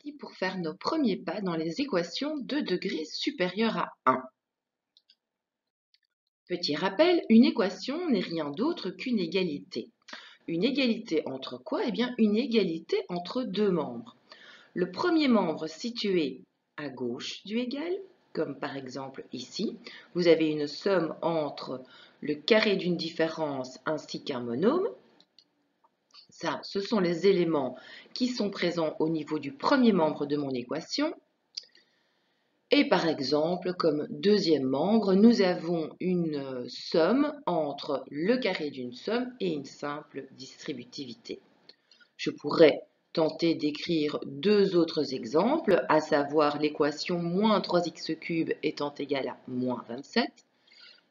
parti pour faire nos premiers pas dans les équations de degré supérieur à 1. Petit rappel, une équation n'est rien d'autre qu'une égalité. Une égalité entre quoi? Eh bien, une égalité entre deux membres. Le premier membre situé à gauche du égal, comme par exemple ici, vous avez une somme entre le carré d'une différence ainsi qu'un monôme. Ça, ce sont les éléments qui sont présents au niveau du premier membre de mon équation. Et par exemple, comme deuxième membre, nous avons une somme entre le carré d'une somme et une simple distributivité. Je pourrais tenter d'écrire deux autres exemples, à savoir l'équation moins 3x³ étant égale à moins 27,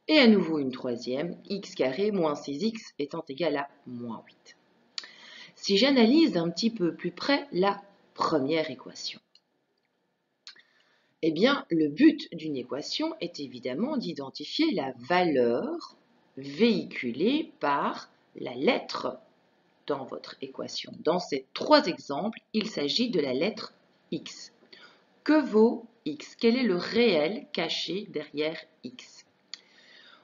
et à nouveau une troisième, x carré moins 6x étant égal à moins 8. Si j'analyse un petit peu plus près la première équation, eh bien, le but d'une équation est évidemment d'identifier la valeur véhiculée par la lettre dans votre équation. Dans ces trois exemples, il s'agit de la lettre x. Que vaut x? Quel est le réel caché derrière x?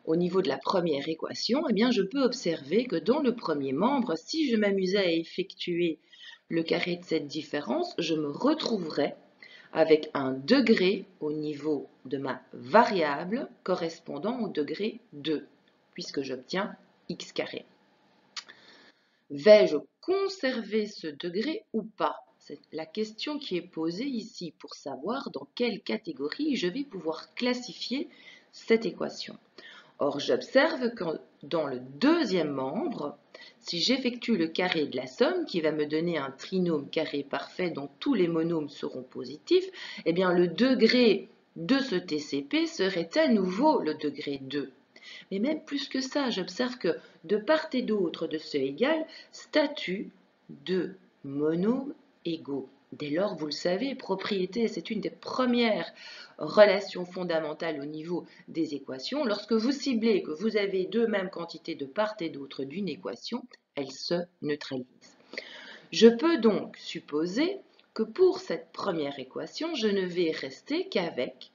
Au niveau de la première équation, eh bien, je peux observer que dans le premier membre, si je m'amusais à effectuer le carré de cette différence, je me retrouverais avec un degré au niveau de ma variable correspondant au degré 2, puisque j'obtiens x carré. Vais-je conserver ce degré ou pas? C'est la question qui est posée ici pour savoir dans quelle catégorie je vais pouvoir classifier cette équation. Or, j'observe que dans le deuxième membre, si j'effectue le carré de la somme, qui va me donner un trinôme carré parfait dont tous les monômes seront positifs, eh bien le degré de ce TCP serait à nouveau le degré 2. Mais même plus que ça, j'observe que de part et d'autre de ce égal statuent deux monômes égaux. Dès lors, vous le savez, propriété, c'est une des premières relations fondamentales au niveau des équations. Lorsque vous ciblez que vous avez deux mêmes quantités de part et d'autre d'une équation, elles se neutralisent. Je peux donc supposer que pour cette première équation, je ne vais rester qu'avec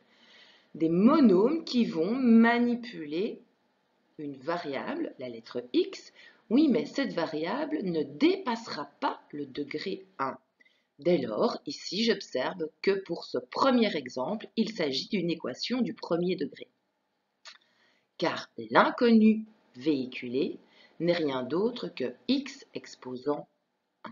des monômes qui vont manipuler une variable, la lettre x. Oui, mais cette variable ne dépassera pas le degré 1. Dès lors, ici, j'observe que pour ce premier exemple, il s'agit d'une équation du premier degré. Car l'inconnu véhiculé n'est rien d'autre que x exposant 1.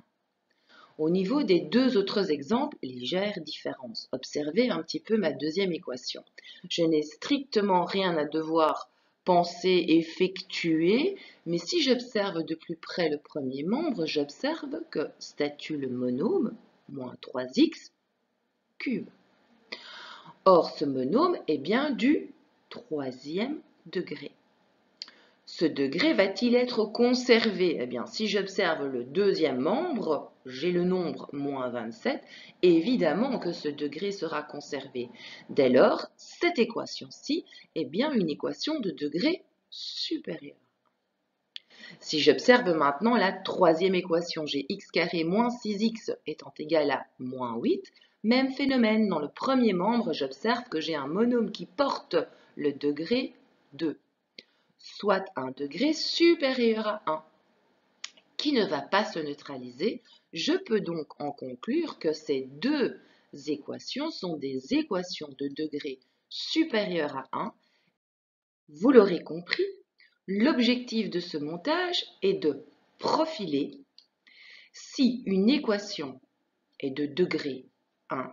Au niveau des deux autres exemples, légère différence. Observez un petit peu ma deuxième équation. Je n'ai strictement rien à devoir penser, effectuer, mais si j'observe de plus près le premier membre, j'observe que statue le monôme, moins 3x cube. Or, ce monôme est bien du troisième degré. Ce degré va-t-il être conservé? Eh bien, si j'observe le deuxième membre, j'ai le nombre moins 27, évidemment que ce degré sera conservé. Dès lors, cette équation-ci est bien une équation de degré supérieur. Si j'observe maintenant la troisième équation, j'ai x carré moins 6x étant égal à moins 8, même phénomène, dans le premier membre, j'observe que j'ai un monôme qui porte le degré 2, soit un degré supérieur à 1, qui ne va pas se neutraliser. Je peux donc en conclure que ces deux équations sont des équations de degré supérieur à 1. Vous l'aurez compris, l'objectif de ce montage est de profiler si une équation est de degré 1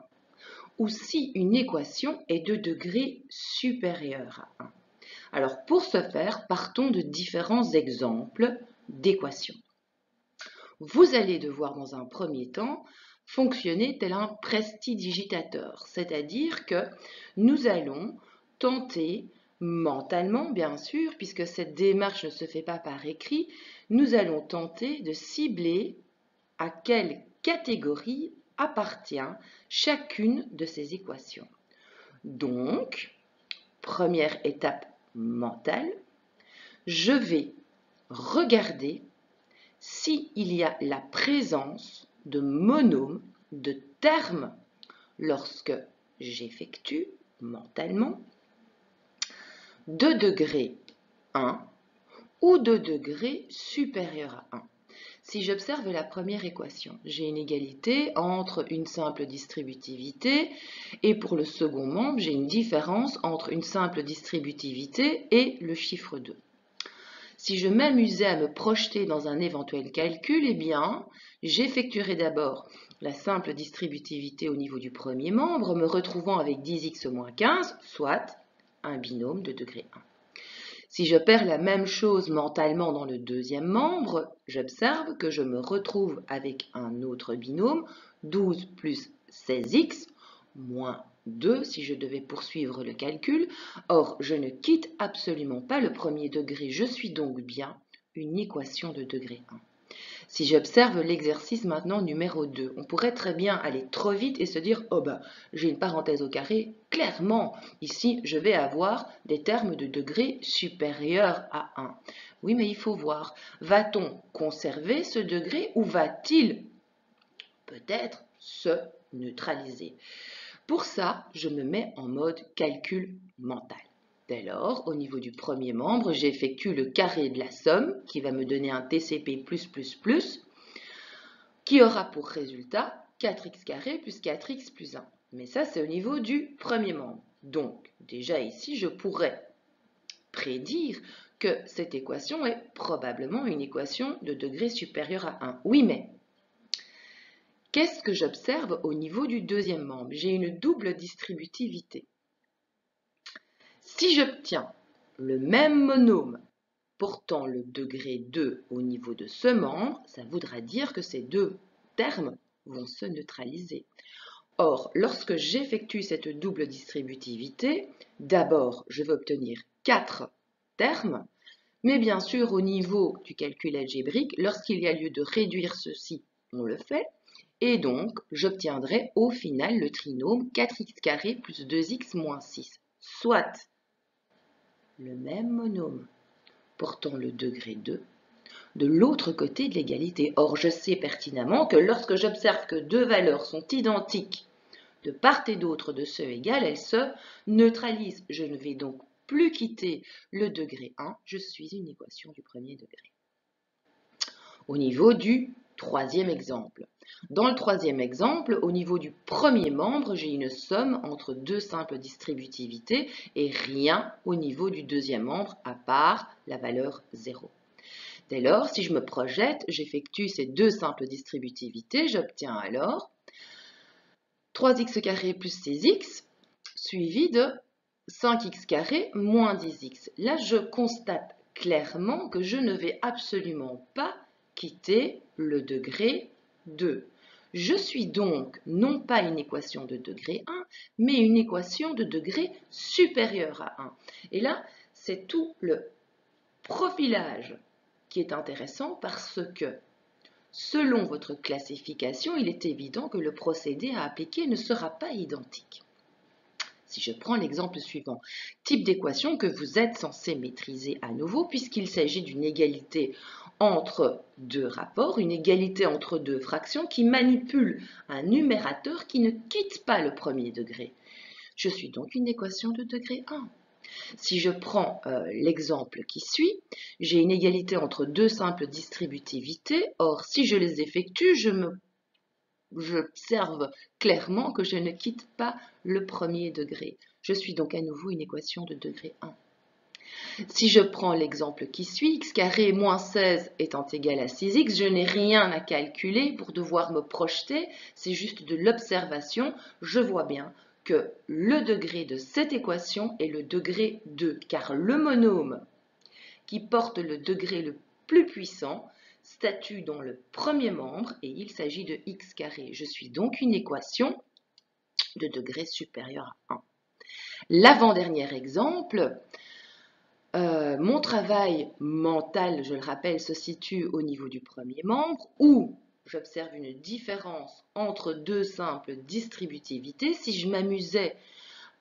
ou si une équation est de degré supérieur à 1. Alors pour ce faire, partons de différents exemples d'équations. Vous allez devoir dans un premier temps fonctionner tel un prestidigitateur, c'est-à-dire que nous allons tenter mentalement, bien sûr, puisque cette démarche ne se fait pas par écrit, nous allons tenter de cibler à quelle catégorie appartient chacune de ces équations. Donc, première étape mentale, je vais regarder s'il y a la présence de monômes de termes lorsque j'effectue mentalement de degré 1 ou de degré supérieur à 1. Si j'observe la première équation, j'ai une égalité entre une simple distributivité et pour le second membre, j'ai une différence entre une simple distributivité et le chiffre 2. Si je m'amusais à me projeter dans un éventuel calcul, eh bien, j'effectuerai d'abord la simple distributivité au niveau du premier membre, me retrouvant avec 10x moins 15, soit un binôme de degré 1. Si je perds la même chose mentalement dans le deuxième membre, j'observe que je me retrouve avec un autre binôme, 12 plus 16x, moins 2 si je devais poursuivre le calcul. Or, je ne quitte absolument pas le premier degré, je suis donc bien une équation de degré 1. Si j'observe l'exercice maintenant numéro 2, on pourrait très bien aller trop vite et se dire « Oh bah, j'ai une parenthèse au carré, clairement, ici je vais avoir des termes de degré supérieur à 1. » Oui, mais il faut voir, va-t-on conserver ce degré ou va-t-il peut-être se neutraliser? Pour ça, je me mets en mode calcul mental. Dès lors, au niveau du premier membre, j'effectue le carré de la somme qui va me donner un TCP++, qui aura pour résultat 4x carré plus 4x plus 1. Mais ça, c'est au niveau du premier membre. Donc, déjà ici, je pourrais prédire que cette équation est probablement une équation de degré supérieur à 1. Oui, mais qu'est-ce que j'observe au niveau du deuxième membre? J'ai une double distributivité. Si j'obtiens le même monôme portant le degré 2 au niveau de ce membre, ça voudra dire que ces deux termes vont se neutraliser. Or, lorsque j'effectue cette double distributivité, d'abord, je vais obtenir 4 termes, mais bien sûr, au niveau du calcul algébrique, lorsqu'il y a lieu de réduire ceci, on le fait, et donc, j'obtiendrai au final le trinôme 4x carré plus 2x moins 6, soit le même monôme portant le degré 2 de l'autre côté de l'égalité. Or, je sais pertinemment que lorsque j'observe que deux valeurs sont identiques de part et d'autre de ce égal, elles se neutralisent. Je ne vais donc plus quitter le degré 1, je suis une équation du premier degré. Au niveau du troisième exemple. Dans le troisième exemple, au niveau du premier membre, j'ai une somme entre deux simples distributivités et rien au niveau du deuxième membre à part la valeur 0. Dès lors, si je me projette, j'effectue ces deux simples distributivités, j'obtiens alors 3x carré plus 6x suivi de 5x carré moins 10x. Là, je constate clairement que je ne vais absolument pas quitter le degré 2. Je suis donc non pas une équation de degré 1, mais une équation de degré supérieur à 1. Et là, c'est tout le profilage qui est intéressant parce que, selon votre classification, il est évident que le procédé à appliquer ne sera pas identique. Si je prends l'exemple suivant, type d'équation que vous êtes censé maîtriser à nouveau puisqu'il s'agit d'une égalité entre deux rapports, une égalité entre deux fractions qui manipule un numérateur qui ne quitte pas le premier degré. Je suis donc une équation de degré 1. Si je prends l'exemple qui suit, j'ai une égalité entre deux simples distributivités. Or, si je les effectue, j'observe clairement que je ne quitte pas le premier degré. Je suis donc à nouveau une équation de degré 1. Si je prends l'exemple qui suit, x carré moins 16 étant égal à 6x, je n'ai rien à calculer pour devoir me projeter, c'est juste de l'observation. Je vois bien que le degré de cette équation est le degré 2, car le monôme qui porte le degré le plus puissant statue dans le premier membre et il s'agit de x carré. Je suis donc une équation de degré supérieur à 1. L'avant-dernier exemple, mon travail mental, je le rappelle, se situe au niveau du premier membre où j'observe une différence entre deux simples distributivités. Si je m'amusais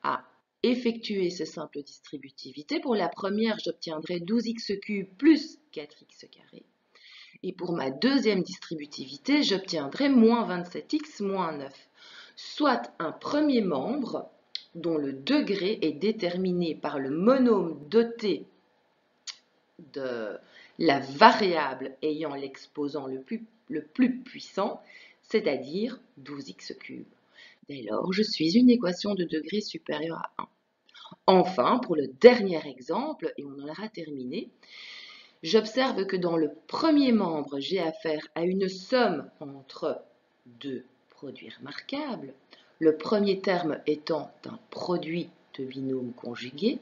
à effectuer ces simples distributivités, pour la première, j'obtiendrai 12x³ plus 4x². Et pour ma deuxième distributivité, j'obtiendrai moins 27x moins 9, soit un premier membre dont le degré est déterminé par le monôme doté de la variable ayant l'exposant le plus puissant, c'est-à-dire 12x³. Dès lors, je suis une équation de degré supérieur à 1. Enfin, pour le dernier exemple, et on en aura terminé, j'observe que dans le premier membre, j'ai affaire à une somme entre deux produits remarquables, le premier terme étant un produit de binôme conjugué,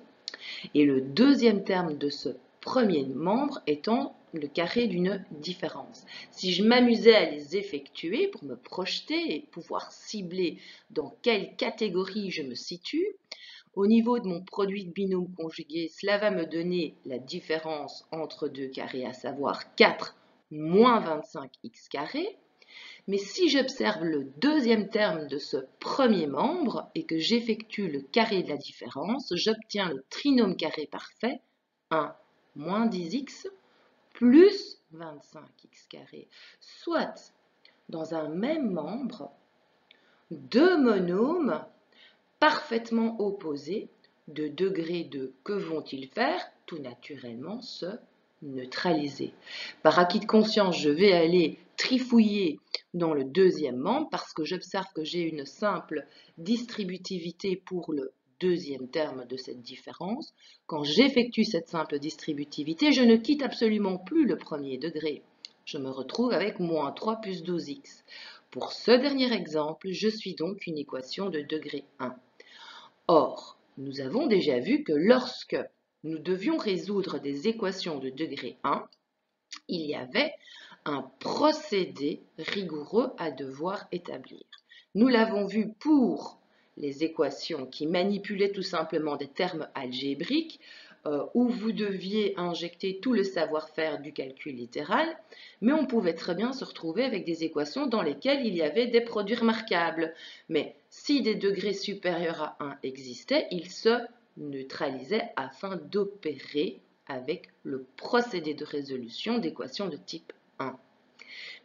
et le deuxième terme de ce premier membre étant le carré d'une différence. Si je m'amusais à les effectuer pour me projeter et pouvoir cibler dans quelle catégorie je me situe, au niveau de mon produit de binôme conjugué, cela va me donner la différence entre deux carrés, à savoir 4 moins 25x carré. Mais si j'observe le deuxième terme de ce premier membre et que j'effectue le carré de la différence, j'obtiens le trinôme carré parfait, 1 moins 10x plus 25x carré. Soit, dans un même membre, deux monômes parfaitement opposés de degré de que vont-ils faire? Tout naturellement se neutraliser. Par acquis de conscience, je vais aller trifouiller dans le deuxième membre parce que j'observe que j'ai une simple distributivité pour le deuxième terme de cette différence. Quand j'effectue cette simple distributivité, je ne quitte absolument plus le premier degré. Je me retrouve avec moins 3 plus 12x. Pour ce dernier exemple, je suis donc une équation de degré 1. Or, nous avons déjà vu que lorsque nous devions résoudre des équations de degré 1, il y avait un procédé rigoureux à devoir établir. Nous l'avons vu pour les équations qui manipulaient tout simplement des termes algébriques, où vous deviez injecter tout le savoir-faire du calcul littéral, mais on pouvait très bien se retrouver avec des équations dans lesquelles il y avait des produits remarquables. Mais si des degrés supérieurs à 1 existaient, ils se neutralisaient afin d'opérer avec le procédé de résolution d'équations de type 1.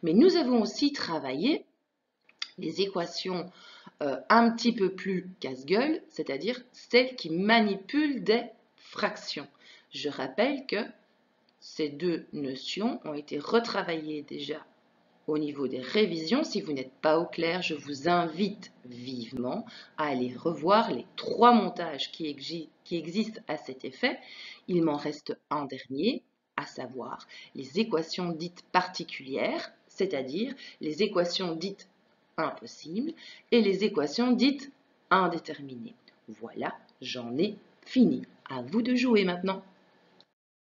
Mais nous avons aussi travaillé les équations un petit peu plus casse-gueule, c'est-à-dire celles qui manipulent des fractions. Je rappelle que ces deux notions ont été retravaillées déjà au niveau des révisions. Si vous n'êtes pas au clair, je vous invite vivement à aller revoir les 3 montages qui existent à cet effet. Il m'en reste un dernier, à savoir les équations dites particulières, c'est-à-dire les équations dites impossibles et les équations dites indéterminées. Voilà, j'en ai fini. À vous de jouer maintenant.